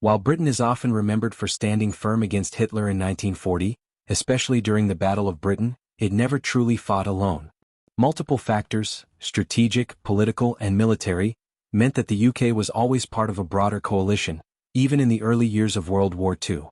While Britain is often remembered for standing firm against Hitler in 1940, especially during the Battle of Britain, it never truly fought alone. Multiple factors, strategic, political, and military, meant that the UK was always part of a broader coalition, even in the early years of World War II.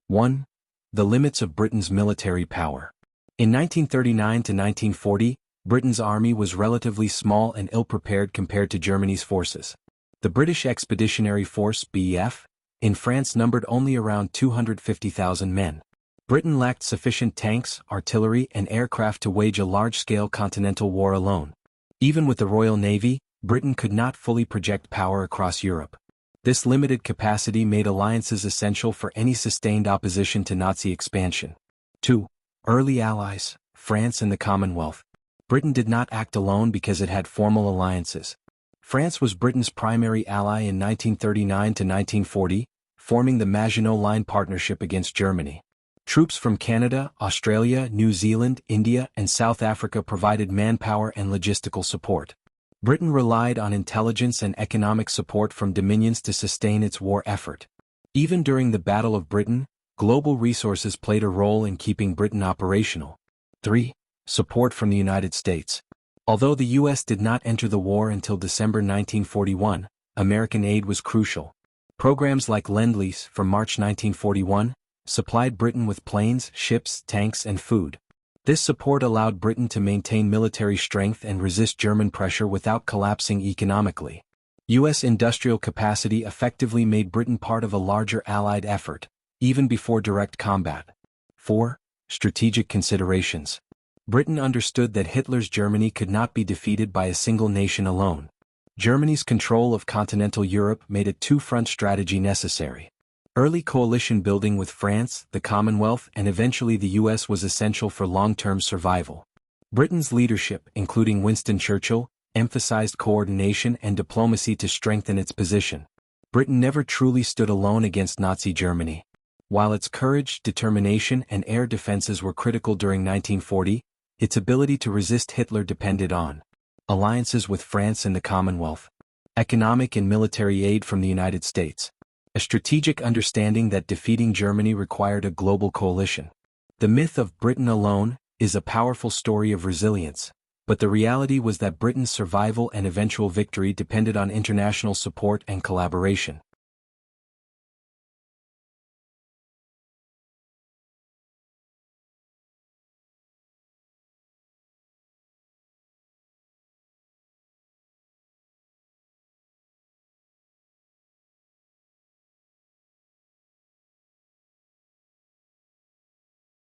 1. The limits of Britain's military power. In 1939 to 1940, Britain's army was relatively small and ill-prepared compared to Germany's forces. The British Expeditionary Force (BEF) in France numbered only around 250,000 men. Britain lacked sufficient tanks, artillery, and aircraft to wage a large-scale continental war alone. Even with the Royal Navy, Britain could not fully project power across Europe. This limited capacity made alliances essential for any sustained opposition to Nazi expansion. 2. Early allies, France and the Commonwealth. Britain did not act alone because it had formal alliances. France was Britain's primary ally in 1939 to 1940, forming the Maginot Line partnership against Germany. Troops from Canada, Australia, New Zealand, India, and South Africa provided manpower and logistical support. Britain relied on intelligence and economic support from dominions to sustain its war effort. Even during the Battle of Britain, global resources played a role in keeping Britain operational. 3. Support from the United States. Although the U.S. did not enter the war until December 1941, American aid was crucial. Programs like Lend-Lease from March 1941 supplied Britain with planes, ships, tanks, and food. This support allowed Britain to maintain military strength and resist German pressure without collapsing economically. U.S. industrial capacity effectively made Britain part of a larger Allied effort, even before direct combat. 4. Strategic considerations. Britain understood that Hitler's Germany could not be defeated by a single nation alone. Germany's control of continental Europe made a two-front strategy necessary. Early coalition building with France, the Commonwealth, and eventually the U.S. was essential for long-term survival. Britain's leadership, including Winston Churchill, emphasized coordination and diplomacy to strengthen its position. Britain never truly stood alone against Nazi Germany. While its courage, determination, and air defenses were critical during 1940, its ability to resist Hitler depended on alliances with France and the Commonwealth, economic and military aid from the United States, a strategic understanding that defeating Germany required a global coalition. The myth of Britain alone is a powerful story of resilience, but the reality was that Britain's survival and eventual victory depended on international support and collaboration.